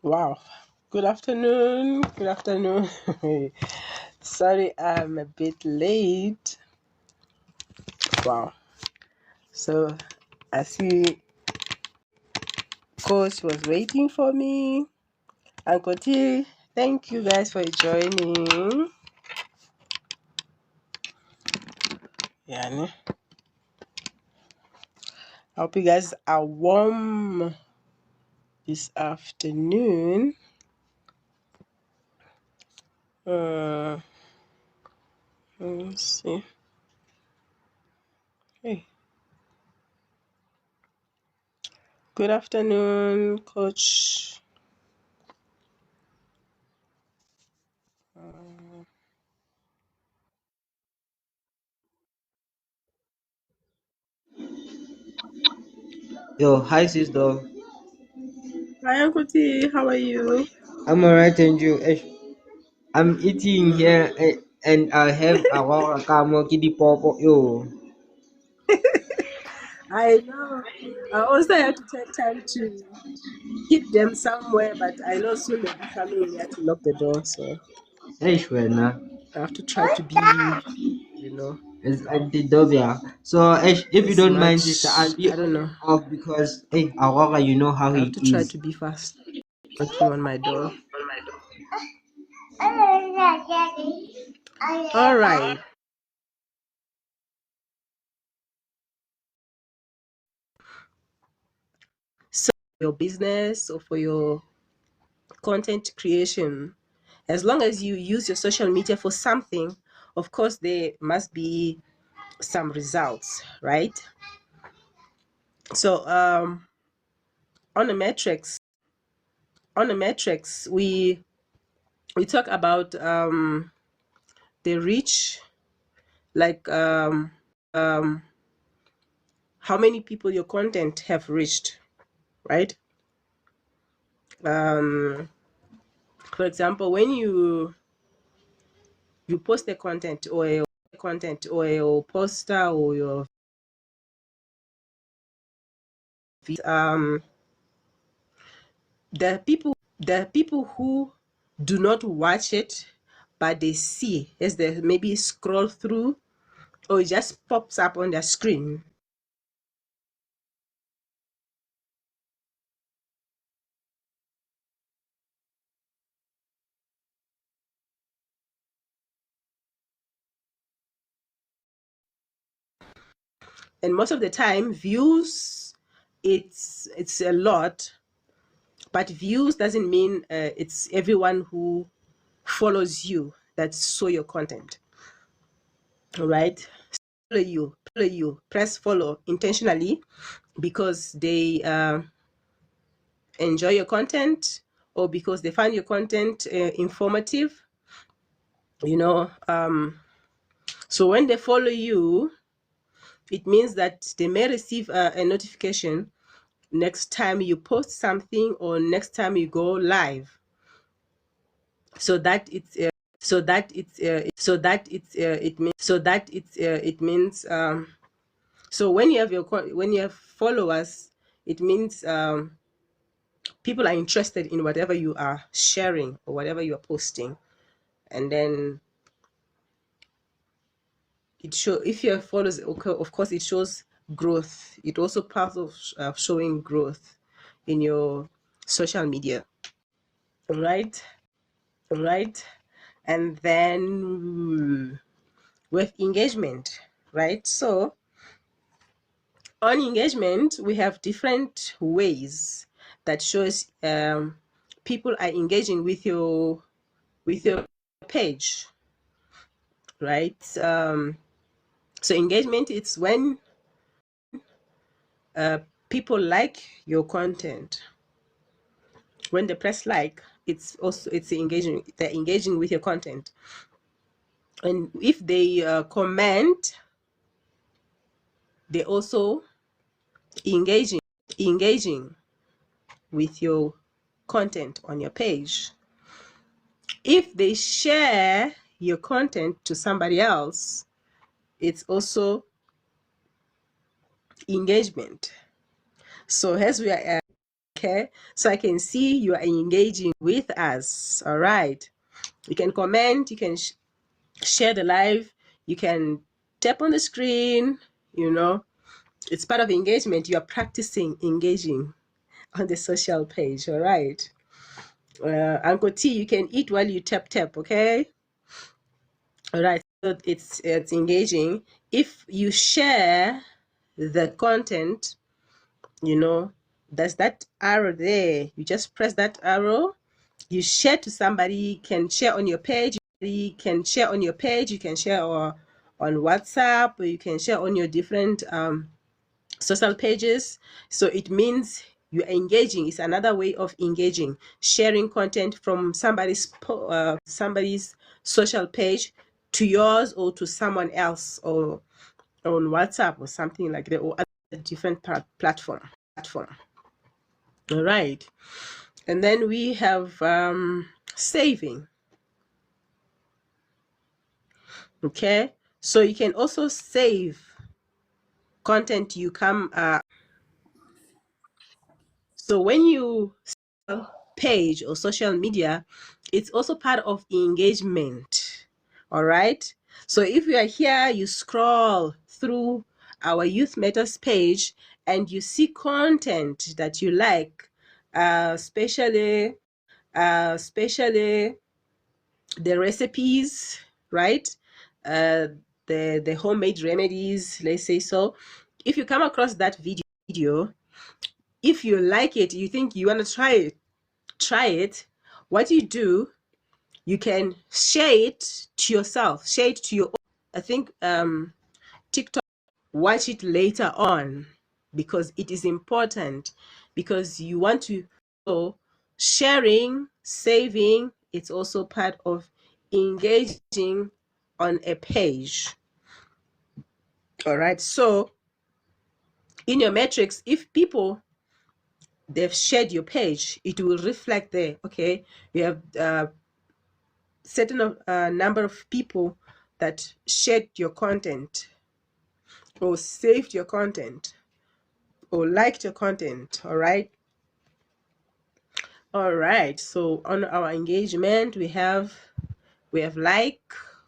Wow. Good afternoon. Good afternoon. Sorry, I'm a bit late. Wow. So, I see Coach was waiting for me. Uncle T, thank you guys for joining. Yeah, I hope you guys are warm this afternoon. Let me see. Hey. Good afternoon, Coach. Yo, hi sister. Hi, Uncle T. How are you? I'm alright and you? I'm eating here and I have a raw kamo kidi popo yo. I know. I also have to take time to keep them somewhere, but I know soon they'll be coming here to knock the door, so Wena. I have to try to be, you know, It's at the dobia. So if you as don't mind sister, I'll much. be I don't know. off because Aurora, you know how I have he to try is. to be fast knocking on my door. All right. So your business or for your content creation, as long as you use your social media for something, of course there must be some results, right? So on the metrics we talk about the reach, like how many people your content have reached, right? For example, when you post a content or a poster or your um the people who do not watch it but they see as they maybe scroll through or it just pops up on their screen. And most of the time views, it's a lot, but views doesn't mean it's everyone who follows you that saw your content. All right, follow you, press follow intentionally because they enjoy your content or because they find your content informative, you know. So when they follow you, it means that they may receive a notification next time you post something or next time you go live, so that it's it means so when you have when you have followers, it means people are interested in whatever you are sharing or whatever you are posting. And then it show if you have followers, okay, of course it shows growth. It also part of showing growth in your social media, right? Right. And then with engagement, right? So on engagement we have different ways that shows people are engaging with your page, right? So engagement, it's when people like your content. When they press like, it's engaging, they're engaging with your content. And if they comment, they also engaging with your content on your page. If they share your content to somebody else, it's also engagement. So as we are Okay, so I can see you are engaging with us. All right, you can comment, you can share the live, you can tap on the screen. You know, it's part of engagement. You are practicing engaging on the social page. All right, Uncle T, you can eat while you tap. Okay. All right, so it's engaging. If you share the content, you know, there's that arrow there. You just press that arrow. You share to somebody, can share on your page. You can share on your page. You can share on WhatsApp, or you can share on your different social pages. So it means you're engaging. It's another way of engaging, sharing content from somebody's social page to yours or to someone else, or on WhatsApp or something like that, or a different platform. All right, and then we have saving. Okay, so you can also save content you come so when you page or social media, it's also part of engagement. All right, so if you are here, you scroll through our YouthMatterz page and you see content that you like, especially the recipes, right? uh the homemade remedies, let's say. So if you come across that video, if you like it, you think you want to try it, what you do, you can share it to yourself, share it to your, I think, TikTok. Watch it later on, because it is important, because you want to. So sharing, saving, it's also part of engaging on a page. All right, so in your metrics, if people, they've shared your page, it will reflect there. Okay, you have certain number of people that shared your content, or saved your content, or liked your content. All right, so on our engagement, we have like,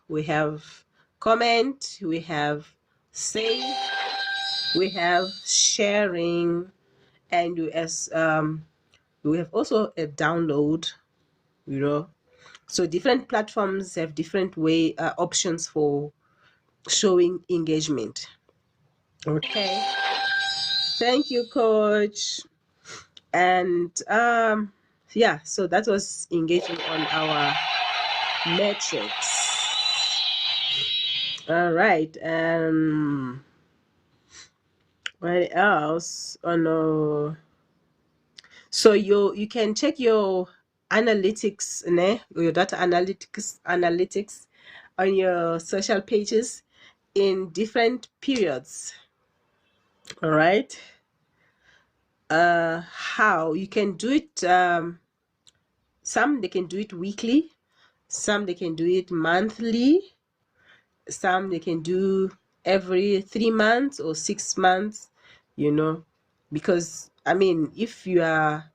we have comment, we have save, we have sharing, and we have also a download. You know, so different platforms have different way options for showing engagement. Okay, thank you, coach. And yeah, so that was engaging on our metrics. All right, what else? Oh no, so you can check your analytics, your data analytics on your social pages in different periods. All right, how you can do it, some they can do it weekly, some they can do it monthly, some they can do every 3 months or 6 months, because I mean, if you are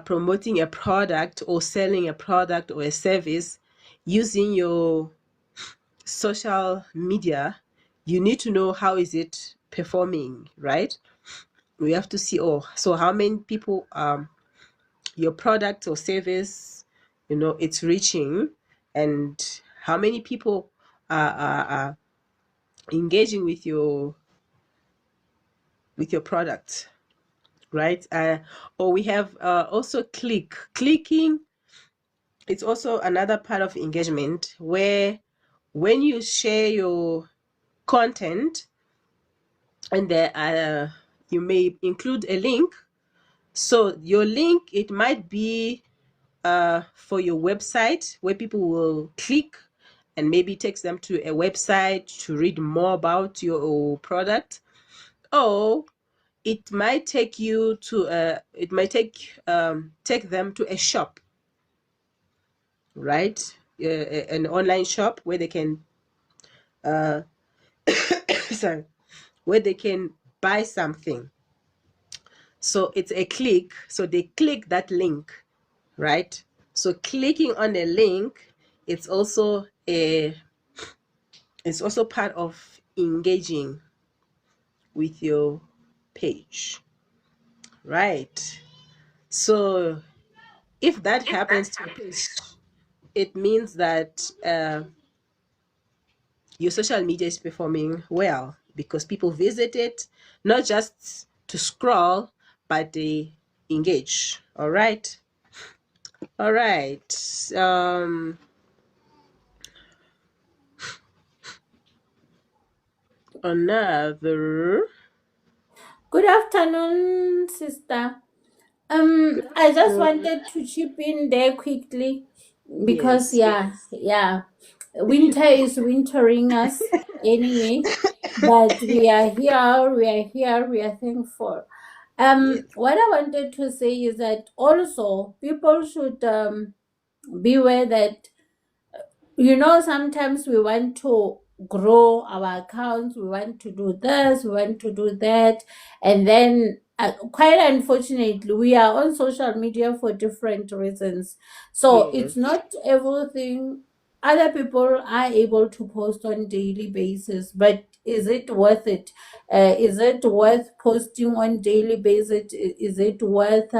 promoting a product or selling a product or a service using your social media, you need to know how is it performing, right? We have to see, so how many people your product or service, it's reaching, and how many people are engaging with your product, right? Or we have also clicking. It's also another part of engagement, where when you share your content and there you may include a link. So your link, it might be for your website, where people will click and maybe takes them to a website to read more about your product. Or it might take you to take them to a shop, right? An online shop where they can sorry, where they can buy something. So it's a click. So they click that link, right? So clicking on a link, it's also part of engaging with your page, right? So if that happens to your page, it means that your social media is performing well because people visit it not just to scroll, but they engage. All right. All right. Another. Good afternoon, sister. Good I just afternoon. wanted to chip in there quickly because Yes. yeah, winter is wintering us anyway, but we are here, we are thankful. Yes. What I wanted to say is that also people should beware that, sometimes we want to grow our accounts, we want to do this, we want to do that, and then quite unfortunately we are on social media for different reasons. So Yes. it's not everything other people are able to post on daily basis, but is it worth it? Is it worth posting on daily basis? Is it worth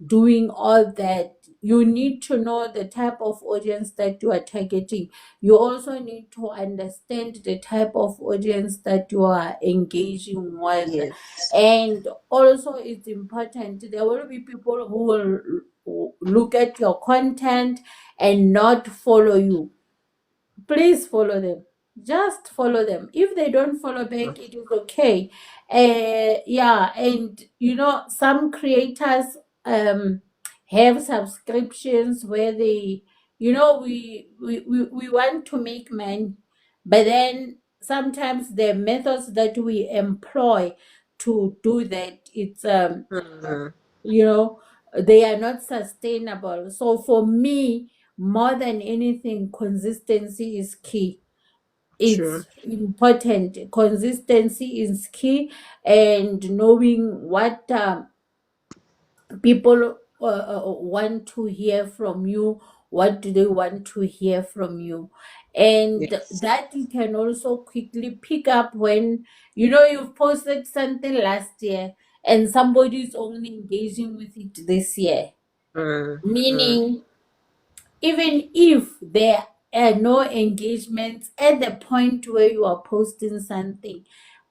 doing all that? You need to know the type of audience that you are targeting. You also need to understand the type of audience that you are engaging with. Yes. And also, it's important, there will be people who will look at your content and not follow you. Please follow them. Just follow them. If they don't follow back, it is okay. Yeah, and some creators have subscriptions where they, we want to make money, but then sometimes the methods that we employ to do that, it's Mhm. you know they are not sustainable. So for me, more than anything, consistency is key. True. It's important. Consistency is key, and knowing what people want to hear from you. What do they want to hear from you? And Yes. that you can also quickly pick up when you've posted something last year and somebody is only engaging with it this year. Mm. Meaning, even if there are no engagements at the point where you are posting something,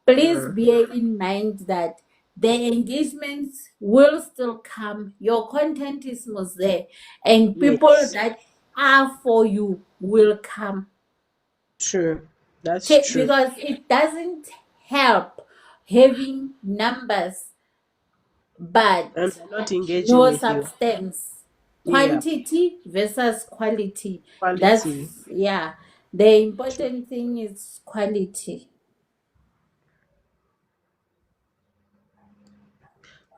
please Mm. bear in mind that the engagements will still come. Your content is most there, and people Yes. that are for you will come. True. That's true. Because it doesn't help having numbers And but they're not engaging no with you. substance. Yeah. Quantity versus quality. Quality. That's, yeah. The important thing is quality.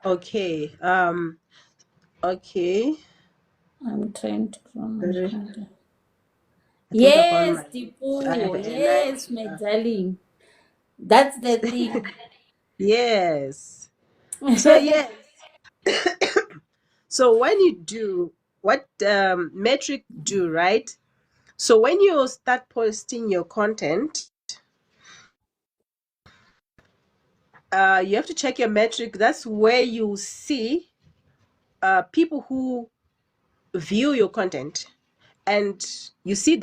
Okay. Okay. I'm trying to grow my Sorry. content. I think I found Yes, my I have Tipu. a Yes, nice my darling. That's the thing. yes. So yes. So when you do what metric do, right? So when you start posting your content, you have to check your metric. That's where you see people who view your content, and you see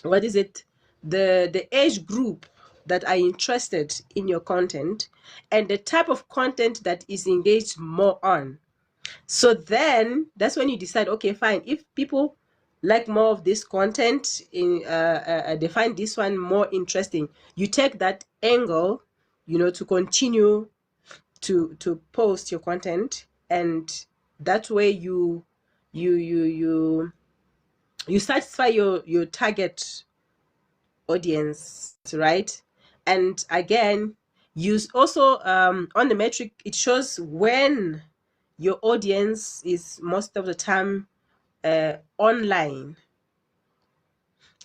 what is it, the age group that are interested in your content, and the type of content that is engaged more on. So then that's when you decide, okay, fine, if people like more of this content in they find this one more interesting, you take that angle, to continue to post your content. And that way you satisfy your target audience, right? And again, use also on the metric, it shows when your audience is most of the time online,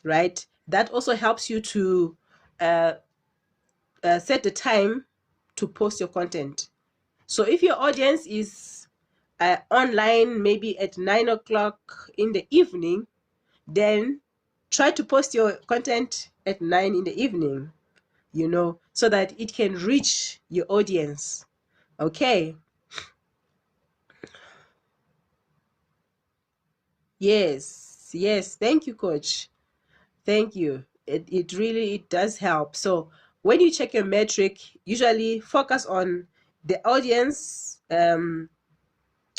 right? That also helps you to set the time to post your content. So if your audience is online maybe at 9 o'clock in the evening, then try to post your content at 9 in the evening, so that it can reach your audience. Okay. Yes. Thank you, coach. Thank you. It really it does help. So when you check your metric, usually focus on the audience,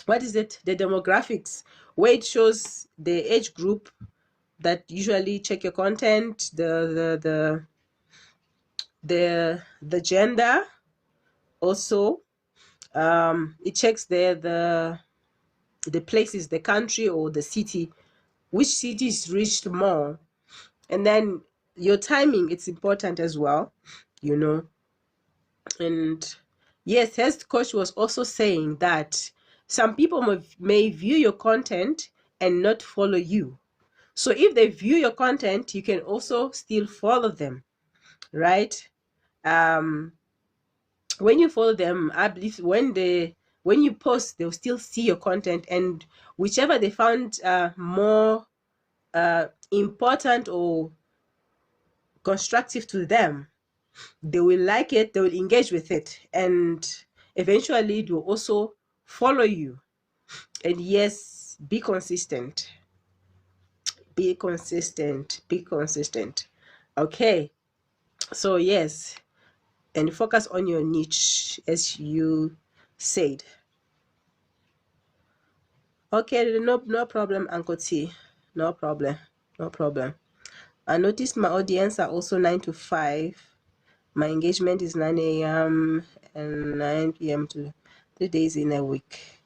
what is it? The demographics, where it shows the age group that usually check your content, the gender also. It checks the places, the country or the city, which city is reached more. And then your timing, it's important as well, you know. And yes, as coach was also saying that some people may view your content and not follow you. So if they view your content, you can also still follow them, right? When you follow them, I believe when you post, they'll still see your content, and whichever they found more important or constructive to them, they will like it, they will engage with it, and eventually they will also follow you. And yes, be consistent. Be consistent. Be consistent. Okay. So yes, and focus on your niche as you said. Okay, no problem, Uncle T. No problem. No problem. I noticed my audience are also 9 to 5. My engagement is 9 a.m. and 9 p.m. to 3 days in a week.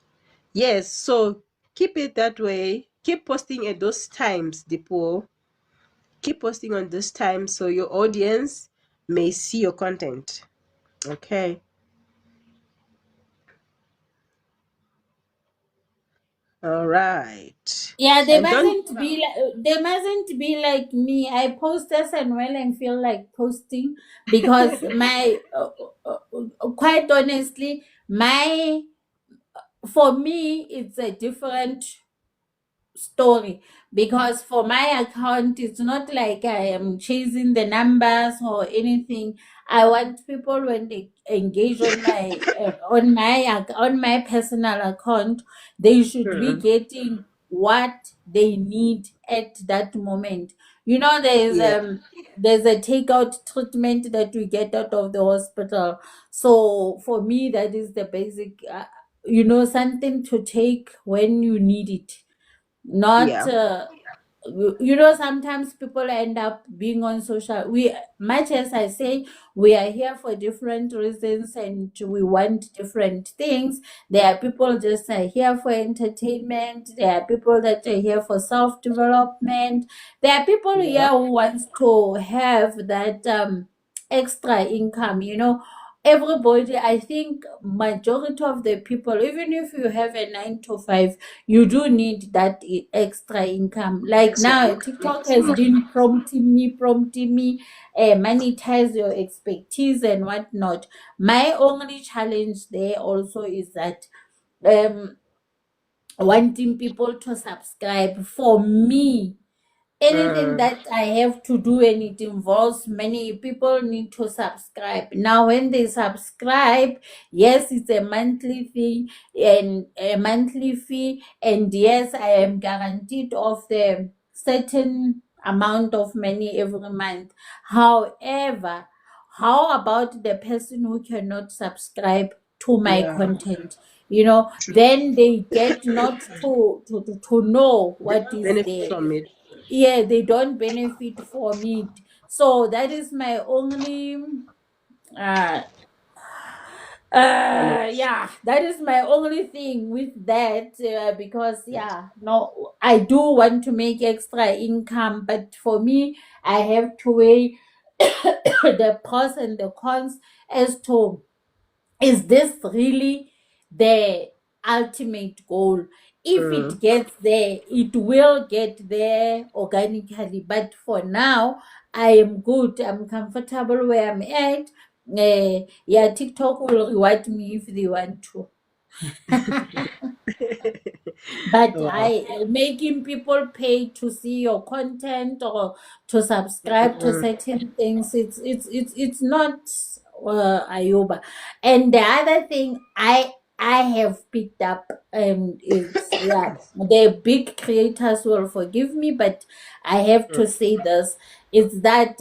Yes, so keep it that way. Keep posting at those times, Depo. Keep posting on those times so your audience may see your content. Okay. All right. Yeah, And don't they mustn't be like me. I post as and when I feel like posting, because my quite honestly, my for me it's a different story, because for my account it's not like I am chasing the numbers or anything. I want people, when they engage on my personal account, they should be Hmm. getting what they need at that moment. Yeah. There's a takeout treatment that we get out of the hospital. So for me, that is the basic, something to take when you need it, not Yeah. sometimes people end up being on social, we much as I say, we are here for different reasons and we want different things. There are people just are here for entertainment, there are people that are here for self-development, there are people Yeah. here who wants to have that extra income. Everybody, I think majority of the people, even if you have a 9 to 5, you do need that extra income. Like Extra now, income. TikTok has been prompting me, monetize your expertise and whatnot. My only challenge there also is that um wanting people to subscribe. For me, anything Mm, that I have to do and it involves many people need to subscribe. Now, when they subscribe, yes, it's a monthly fee and a monthly fee, and yes, I am guaranteed of the certain amount of money every month. However, how about the person who cannot subscribe to my yeah. content? True. Then they get not to know what is Benefit there. from it. Yeah, they don't benefit from it. So that is my only uh Challenge. yeah, that is my only thing with that, because yeah, no, I do want to make extra income, but for me, I have to weigh the pros and the cons as to, is this really the ultimate goal? If Mm, it gets there, it will get there organically. But for now, I am good. I'm comfortable where I'm at. Yeah, TikTok will reward me if they want to. But Wow. I making people pay to see your content or to subscribe to Mm, certain things, it's not Ayoba. And the other thing I have picked up, it's, yeah, the big creators will forgive me, but I have mm. to say this, it's that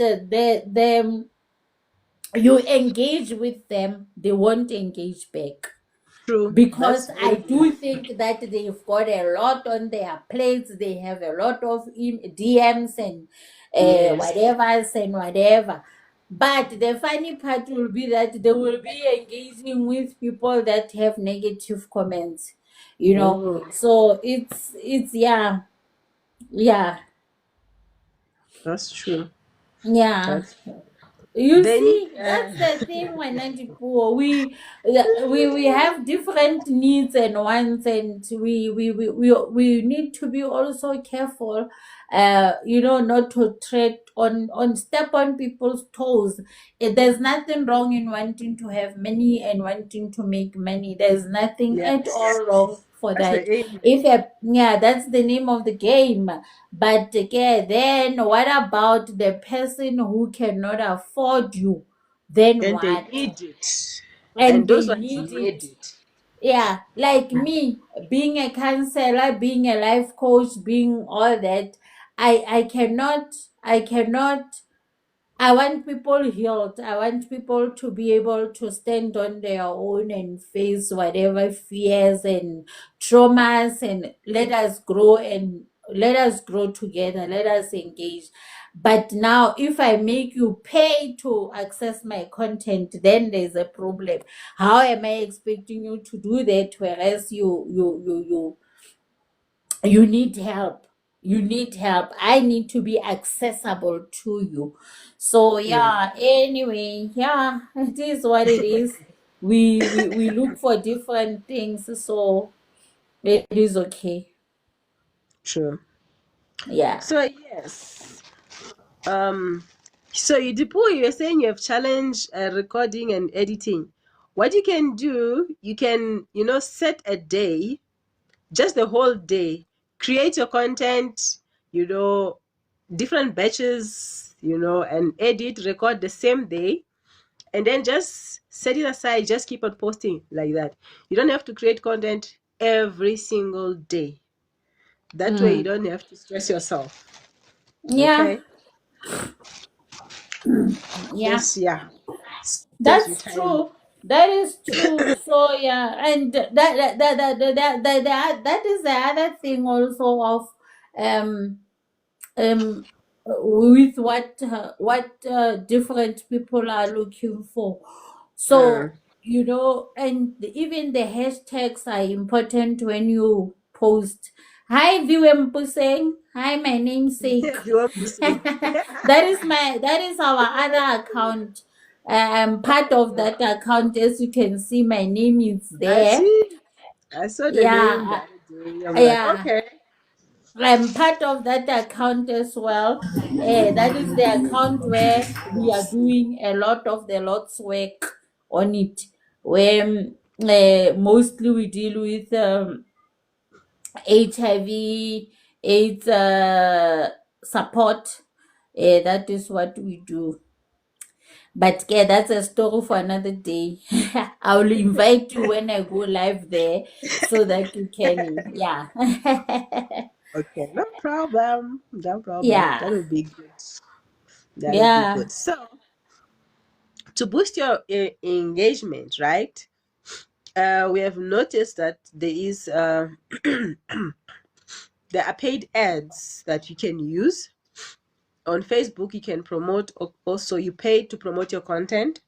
you engage with them, they won't engage back, True. That's because very I true. do think that they've got a lot on their plates. They have a lot of DMs and Yes. whatever's and whatever. But the funny part will be that they will be engaging with people that have negative comments, you know. Oh, So it's yeah, yeah, that's true. yeah. That's true. You They need. see, that's the thing when poor. We have different needs and wants, and we need to be also careful, not to tread on step on people's toes. There's nothing wrong in wanting to have money and wanting to make money. There's nothing at Yes. all wrong for That's that. the aim. If yeah, that's the name of the game. But again, then what about the person who cannot afford you? Then And they what? need it. And And those they ones need need it. it. Yeah, like me, being a counselor, being a life coach, being all that, I cannot I want people healed. I want people to be able to stand on their own and face whatever fears and traumas, and let us grow together. Let us engage. But now if I make you pay to access my content, then there's a problem. How am I expecting you to do that, whereas you need help? You need help. I need to be accessible to you. So Yeah. yeah, anyway, yeah, it is what it is. We look for different things, so it is okay. True. Yeah. So yes. Um. So you were saying you have challenged recording and editing. What you can do, you can, set a day, just the whole day, create your content, you know, different batches, and edit, record the same day, and then just set it aside, just keep on posting like that. You don't have to create content every single day. That way you Mm. don't have to stress yourself. Yeah. Okay? Yeah. Just, yeah, save some That's time. true. That is true. So yeah, and that is the other thing also of um um with what different people are looking for. Mm. So and even the hashtags are important when you post. Hi Viwempuseng. Hi, my namesake. If you want to say. That is our other account. Part of Oh, that account, as you can see, my name is I there. see. I saw the name the Yeah, other day. I'm like, yeah. okay. I'm part of that account as well. That is the account where we are doing a lot of the Lord's work on it, where mostly we deal with HIV, AIDS support. That is what we do. But yeah, that's a story for another day. I will invite you when I go live there so that you can, yeah. Okay, no problem. No problem. Yeah, That would be good. That would be yeah. good. So, to boost your engagement, right? We have noticed that there are paid ads that you can use on Facebook. You can promote. Also, you pay to promote your content,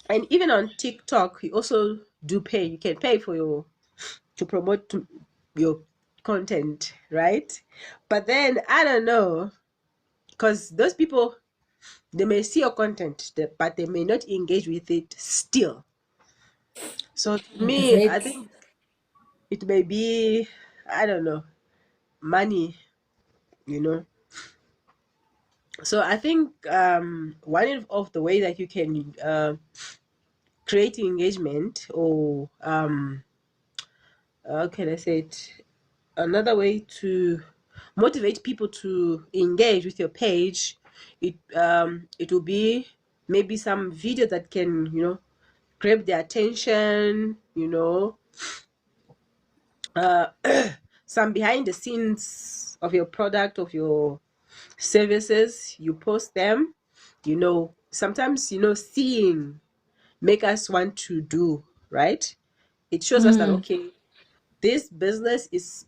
and even on TikTok, you also do pay. You can pay for to promote your content, right? But then I don't know, because those people, they may see your content, but they may not engage with it still. So to me, I Exactly. think it may be, I don't know, money, you know. So I think one of the way that you can create engagement, or how can I say it? Another way to motivate people to engage with your page, it will be maybe some video that can, grab their attention, uh, some behind the scenes of your product, of your services. You post them, sometimes, seeing make us want to do, right? It shows us that, Mm, okay, this business is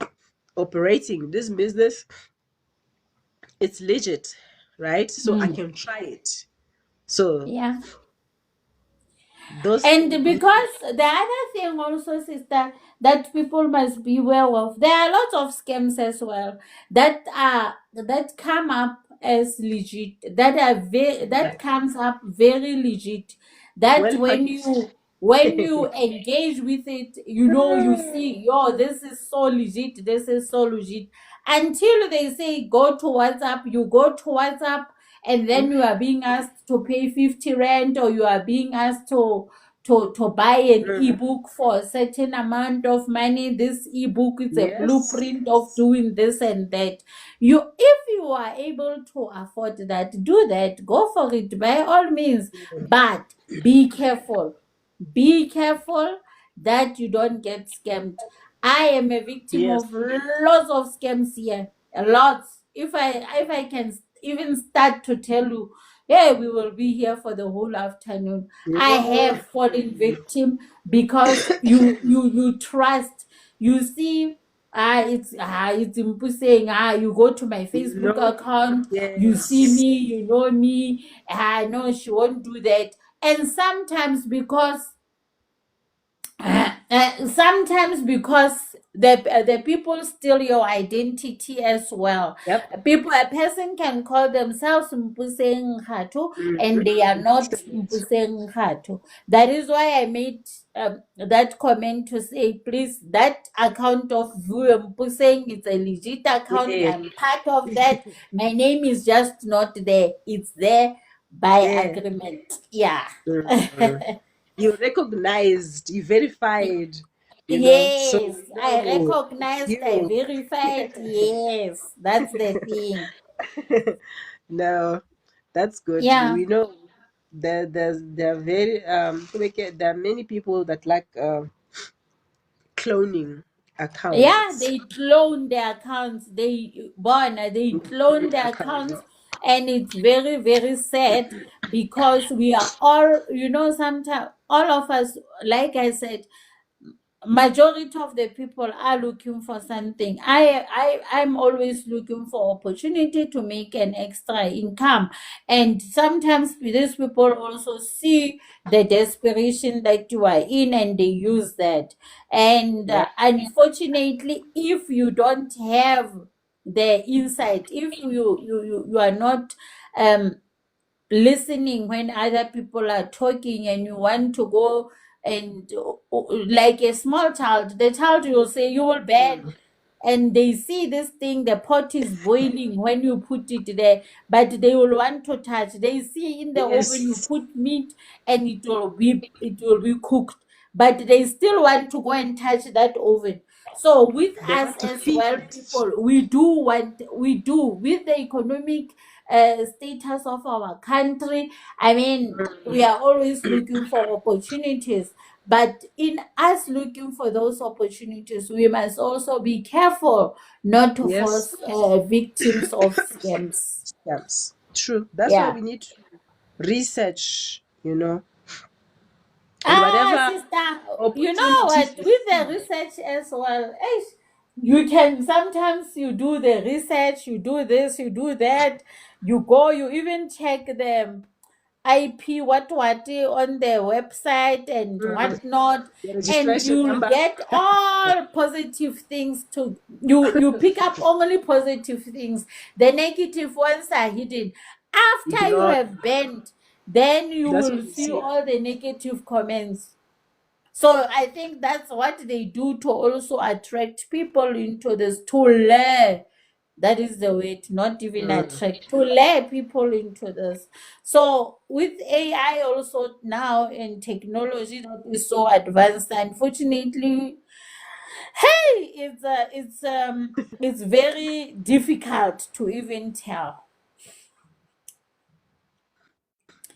operating, this business, it's legit, right? So I mm. can try it. So Yeah. those And things really. because the other thing also, sister, that people must be aware of, there are lots of scams as well that come up as legit, that comes up very legit. That Well packaged. when you engage with it, you see, yo, this is so legit, this is so legit. Until they say go to WhatsApp, you go to WhatsApp, and then you are being asked to pay 50 rand, or you are being asked to buy an ebook for a certain amount of money. This ebook is a Yes. blueprint of doing this and that. If you are able to afford that, do that, go for it by all means. But be careful. Be careful that you don't get scammed. I am a victim Yes. of lots of scams here. Lots. If I can even start to tell you, yeah, we will be here for the whole afternoon. I Yeah. have fallen victim because you trust. You see, it's Impu saying, you go to my Facebook No. account, you see Yes. me, you know me. No, she won't do that. And sometimes because the people steal your identity as well. Yep. A person can call themselves Mpuseng Hatu, and they are Mm-hmm. not Mpuseng Hatu. That is why I made that comment to say, please, that account of Mpuseng, it's a legit account. Yeah. I'm part of that. My name is just not there. It's there by Yeah. agreement. Yeah. Mm. You recognized, you verified, so Yes, we I know it's recognized, I you. verified. Yes, that's the thing. No, that's good. Yeah, We know there are very there are many people that like cloning yeah, accounts. they clone their accounts. They clone Cloning their accounts. accounts, and it's very, very sad because we are all, sometimes all of us, like I said, majority of the people are looking for something. I'm always looking for opportunity to make an extra income, and sometimes these people also see the desperation that you are in, and they use that. And Yeah. unfortunately, if you don't have the insight, if you are not um listening when other people are talking, and you want to go and like a small child, the child will say you will burn, and they see this thing, the pot is boiling when you put it there, but they will want to touch. They see in the oven you Yes. put meat, and it will be cooked, but they still want to go and touch that oven. So with They us want to as feel well, it. people, we do with the economic status of our country. I mean, we are always looking for opportunities, but in us looking for those opportunities, we must also be careful not to fall Yes. victims of scams. Scams. True. That's why Yeah. we need to research, and whatever Sister, you know opportunities what? we With the see. research as well, you can sometimes you do the research, you do this, you do that, you even check them IP what on their website and Mm. whatnot, The and registration you'll number. get all positive things to you pick up only positive things. The negative ones are hidden. After you Ignore. have banned, then you That's will what you see see. all the negative comments. So I think that's what they do to also attract people into this to learn. That is the way to not even Mm. attract, to lure people into this. So with AI also now and technology that is so advanced, unfortunately, hey, it's very difficult to even tell.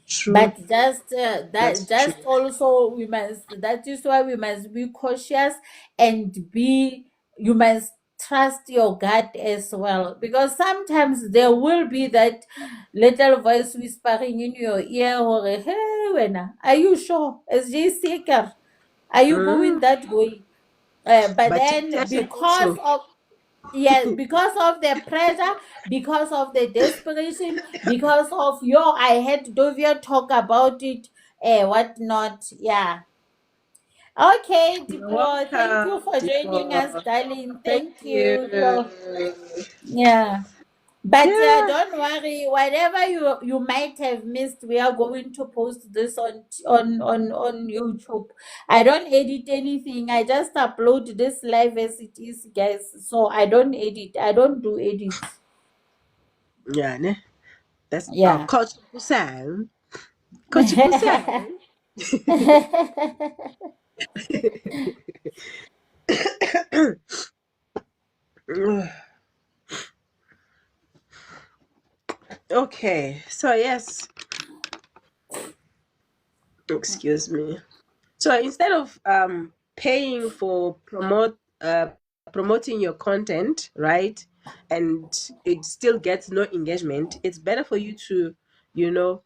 True. But just that That's true. just also we must, that is why we must be cautious and be, you must trust your gut as well, because sometimes there will be that little voice whispering in your ear, or hey wena, are you sure, is this seeker, are you going Mm. that way? But But then temptation because also. of, yes, because of the pressure, because of the desperation, because of your, I had Dovia talk about it, what not, yeah. Okay, You're Diplo, thank you welcome, for joining us, Tipo. darling. Thank Thank you. you. So, yeah. But Yeah. don't worry, whatever you might have missed, we are going to post this on YouTube. I don't edit anything. I just upload this live as it is, guys. So I don't edit. I don't do edits. Yeah, ne? That's our Yeah. cultural sound. Cultural sound. Okay, so yes, excuse me. So instead of paying for promoting your content, right, and it still gets no engagement, it's better for you to, you know,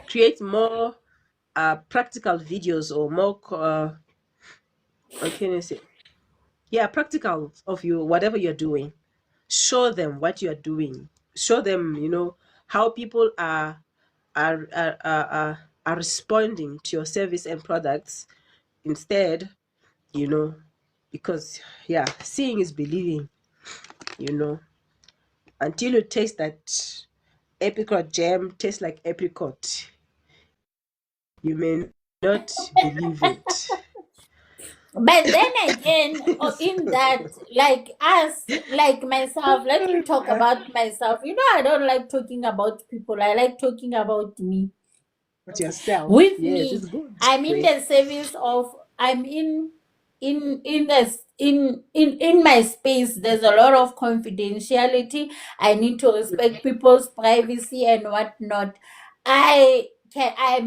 create more practical videos or more what can I say? Yeah, practical of you whatever you're doing. Show them what you're doing. Show them, how people are responding to your service and products instead, you know, because yeah, seeing is believing, you know. Until you taste that apricot jam tastes like apricot, you may not believe it. But then again, in So, that, like us, like myself, let me talk about myself. I don't like talking about people. I like talking about me. but yourself, With yes, it's me, good. I'm in Great. the service of, I'm in this in my space. There's a lot of confidentiality. I need to respect people's privacy and whatnot. I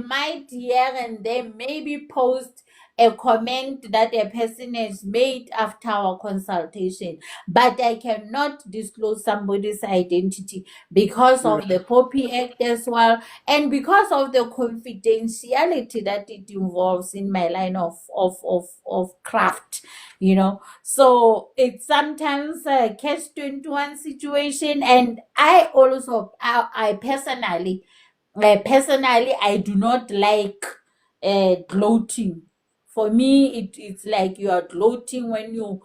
might here and there maybe post a comment that a person has made after our consultation, but I cannot disclose somebody's identity because of the Poppy Act as well, and because of the confidentiality that it involves in my line of craft. So it's sometimes a catch 21 situation. And I personally, I do not like gloating. For me, it's like you are gloating when you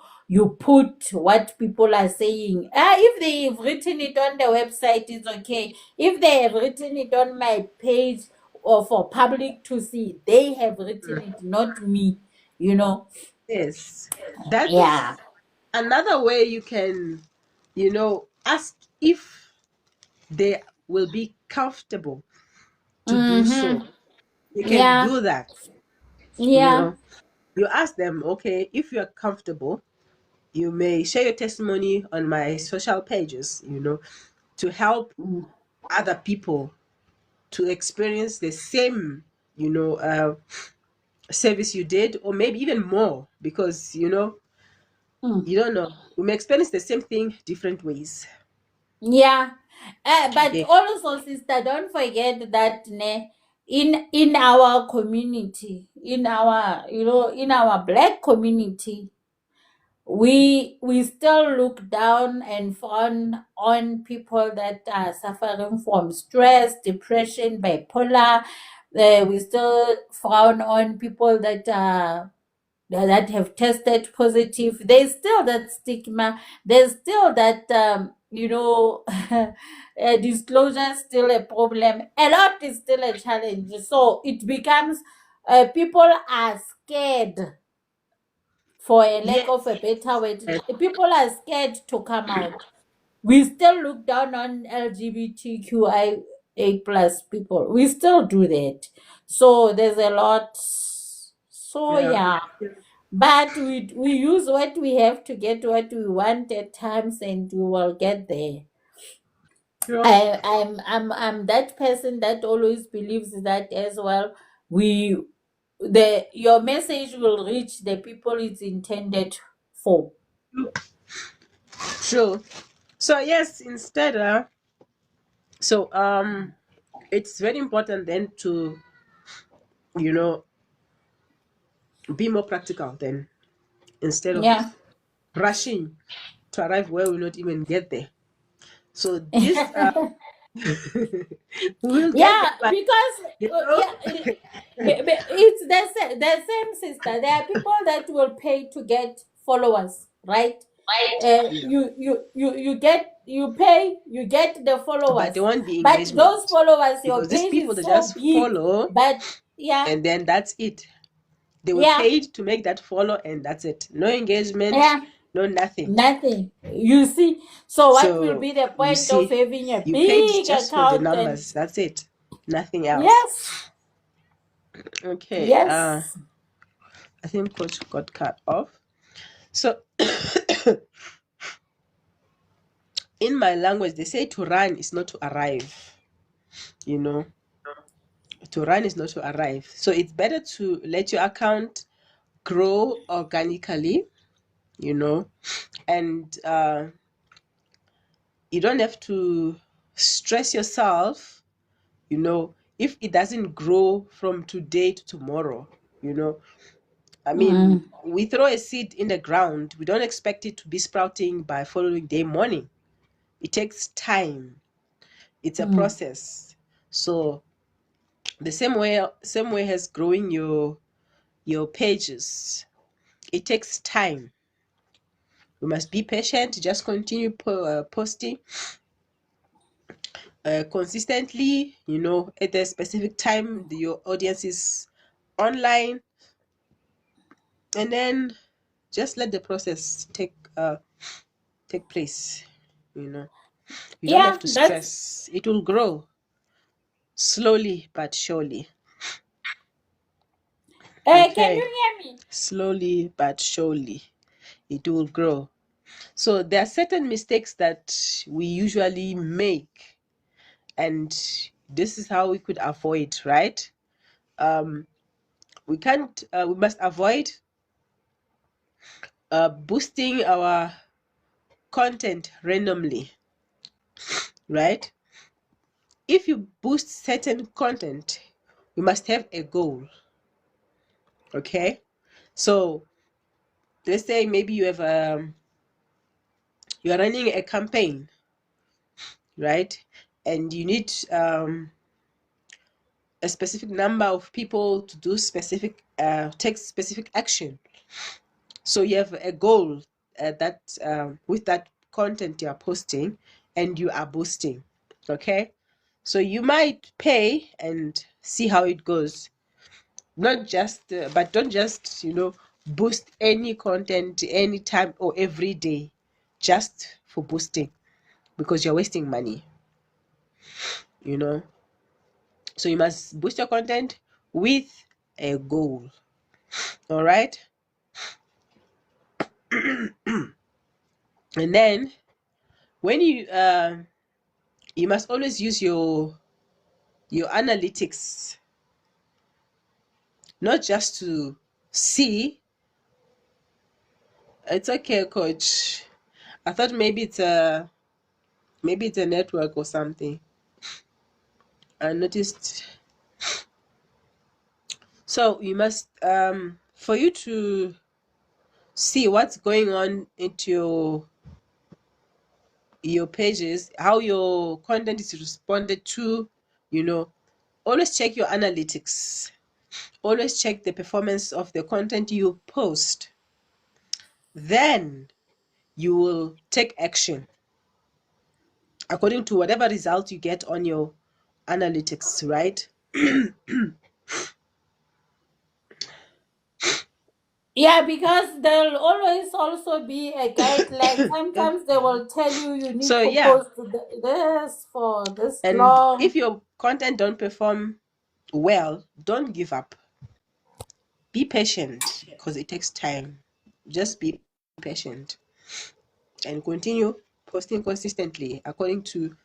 put what people are saying. If they've written it on the website, it's okay. If they have written it on my page or for public to see, they have written it, not me. You know? Yes, that's Yeah. another way you can, ask if they will be comfortable to do so. Mm-hmm. You can Yeah. do that. You Yeah. know, you ask them, okay, if you're comfortable, you may share your testimony on my social pages, to help Mm. other people to experience the same, service you did, or maybe even more, because, Mm. you don't know. We may experience the same thing different ways. Yeah. But Yeah. also, sister, don't forget that in our community, in our black community, we still look down and frown on people that are suffering from stress, depression, bipolar. We still frown on people that have tested positive. There's still that stigma. There's still that disclosure is still a problem. A lot is still a challenge. So it becomes, people are scared, for a lack Yes. of a better word. People are scared to come out. we still look down on LGBTQIA plus people. We still do that. So there's a lot. So Yeah. yeah. But we use what we have to get what we want at times, and we will get there. Yeah. I'm that person that always believes that as well. We the Your message will reach the people it's intended for. True. So yes, instead, so it's very important then to, you know, be more practical then, instead of Yeah. rushing to arrive where we'll not even get there. So this we'll get Yeah, there, but because you know, it's the same, sister. There are people that will pay to get followers, right? yeah, You pay, you get the but followers, they want the but those engagement, followers, your because these page people, is they so just big, follow but yeah, and then that's it. They were yeah, paid to make that follow and that's it. No engagement, yeah, no nothing. nothing. You see, so what will So be the you point of see, having a you paid big just for the account and numbers. That's it. Nothing else. yes, Okay. yes, I think coach got cut off. So in my language, they say to run is not to arrive. You know, to run is not to arrive. So it's better to let your account grow organically, you know, and you don't have to stress yourself, you know, if it doesn't grow from today to tomorrow, you know. I mean, mm, we throw a seed in the ground, we don't expect it to be sprouting by following day morning. It takes time. It's a mm. process. So the same way as growing your pages, it takes time. You must be patient, just continue posting consistently, you know, at a specific time your audience is online, and then just let the process take place, you know. You don't have Yeah, to that's stress. It will grow slowly but surely. can you Okay, hear me? slowly but surely it will grow. So there are certain mistakes that we usually make, and this is how we could avoid, right? um we must avoid boosting our content randomly, right? If you boost certain content, you must have a goal. Okay, so let's say maybe you are running a campaign, right? And you need a specific number of people to do specific take specific action. So you have a goal that with that content you are posting and you are boosting. Okay, so you might pay and see how it goes. Not just, but don't just, you know, boost any content anytime or every day just for boosting, because you're wasting money, you know. So you must boost your content with a goal. All right. And then when you must always use your analytics, not just to see. It's okay, coach. I thought maybe it's a network or something. I noticed. So you must for you to see what's going on into your pages, how your content is responded to, you know, always check your analytics. Always check the performance of the content you post. Then you will take action according to whatever result you get on your analytics, right? Yeah, because there'll always also be a guideline. Sometimes they will tell you you need So to yeah, post this for this and long. if your content don't perform well, don't give up. Be patient because it takes time. Just be patient and continue posting consistently according to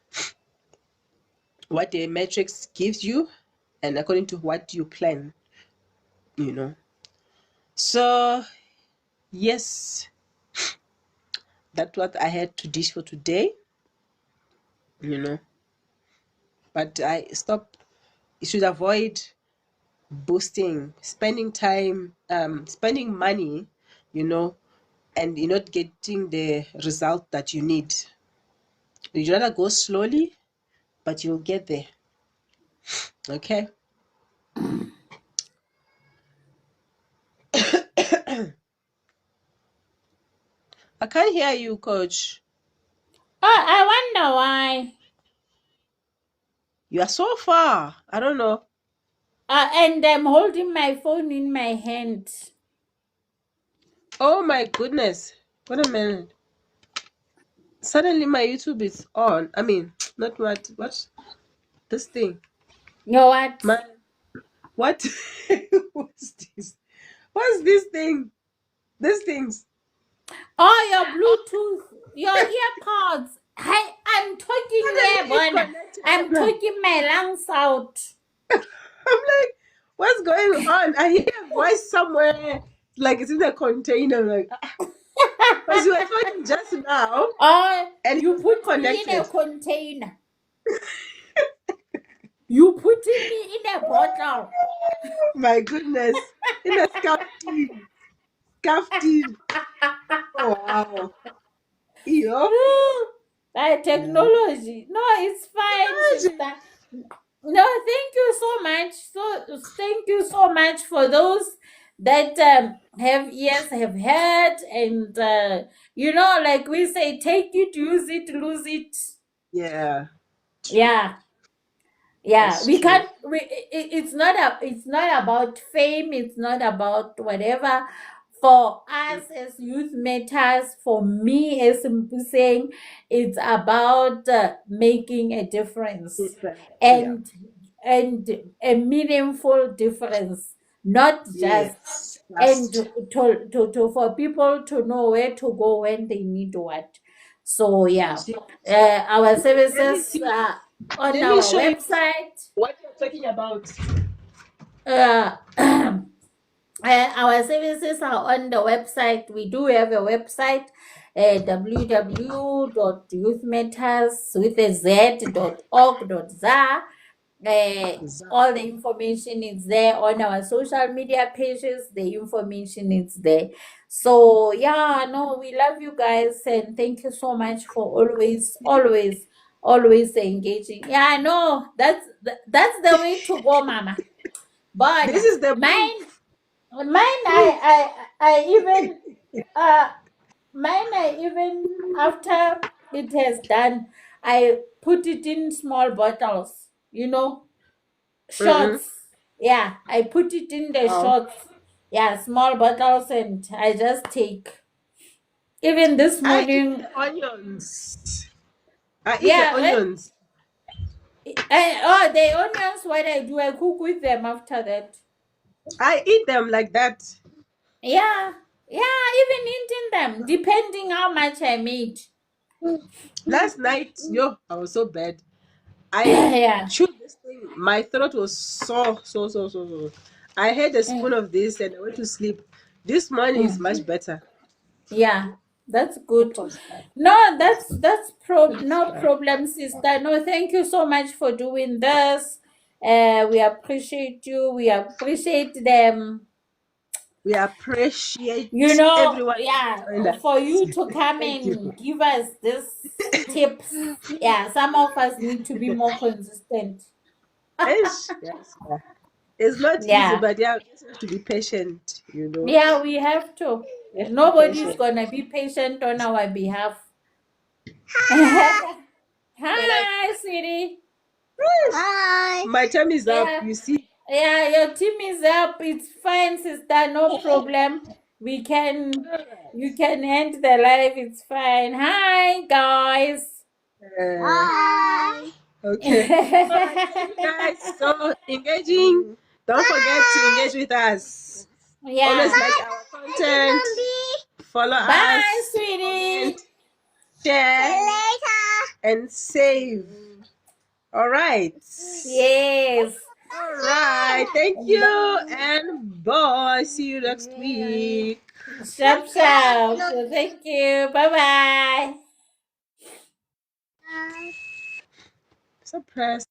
what the metrics gives you and according to what you plan, you know. So yes, that's what I had to dish for today, you know. But I stop. You should avoid boosting, spending time, spending money, you know, and you're not getting the result that you need. You'd rather go slowly, but you'll get there. Okay. I can't hear you, coach. Oh, I wonder why. You are so far. I don't know. And I'm holding my phone in my hand. Oh my goodness. Wait a minute. Suddenly my YouTube is on. I mean, not what this thing. You know what? My what what's this? What's this thing? These things. Oh, your Bluetooth, your earpods. I'm talking Suddenly here, it's Bona. connected. I'm talking my lungs out. I'm like, what's going on? I hear a voice somewhere, like it's in a container. Like, because you were talking just now, Oh, and it you was not put me in a connected. container. You putting me in a bottle. My goodness, in a scuff tin. Oh wow, yo, That yeah. technology. No, it's fine, Imagine. sister. No, thank you so much. So thank you so much for those that have have heard, and like we say, take it, use it, lose it. Yeah, true. Yeah, yeah. That's We true. can't. It's not about fame. It's not about whatever. For us as youth matters, for me as saying, it's about making a difference, Different. Yeah. and a meaningful difference, not just Yes. and Trust. for people to know where to go when they need what. So yeah, See, our let me services see. are on Let me our show you website. what you're talking about. Uh, our services are on the website. We do have a website, www.youthmatters with a z.org.za. Uh, all the information is there on our social media pages. The information is there. So yeah, no, we love you guys, and thank you so much for always engaging. Yeah, I know that's the way to go, Mama. But This is the proof. Proof. I even uh mine I even after it has done, I put it in small bottles, Mm-mm. shots. Yeah, I put it in the Wow. shots. Yeah, small bottles, and I just take. Even this I eat morning, the onions. I eat the yeah, onions. the onions, what I do, I cook with them after that. I eat them like that. Yeah, yeah, even eating them, depending how much I made. Last night, yo, I was so bad. I Yeah. chewed this thing. My throat was so. I had a Mm. spoon of this and I went to sleep. This morning is much Mm. better. Yeah, that's That good. was bad. No, That's no bad. problem, sister. No, thank you so much for doing this. We appreciate you. We appreciate them. We appreciate everyone that Yeah, joined for us. you to come Thank you. and give us this tips. Yeah, some of us need to be more consistent. Yes, yes. Yeah. It's not easy, Yeah, but yeah, we just have to be patient, you know. yeah, we have to. We have to be Nobody's patient. gonna be patient on our behalf. They're like, Hi, sweetie. hi. My time is up. Yeah, You see, yeah, your team is up. It's fine, sister. No problem. We can, you can end the live. It's fine. Hi, guys. Okay. All right, thank you guys. So engaging. Don't forget to engage with us. Always Yeah. like our content. Follow Bye, us. sweetie. Comment. Share. And save. All right. Yes. All right. Thank you and bye. See you next week. Sharp, sharp. Thank you. Bye bye. Surprise.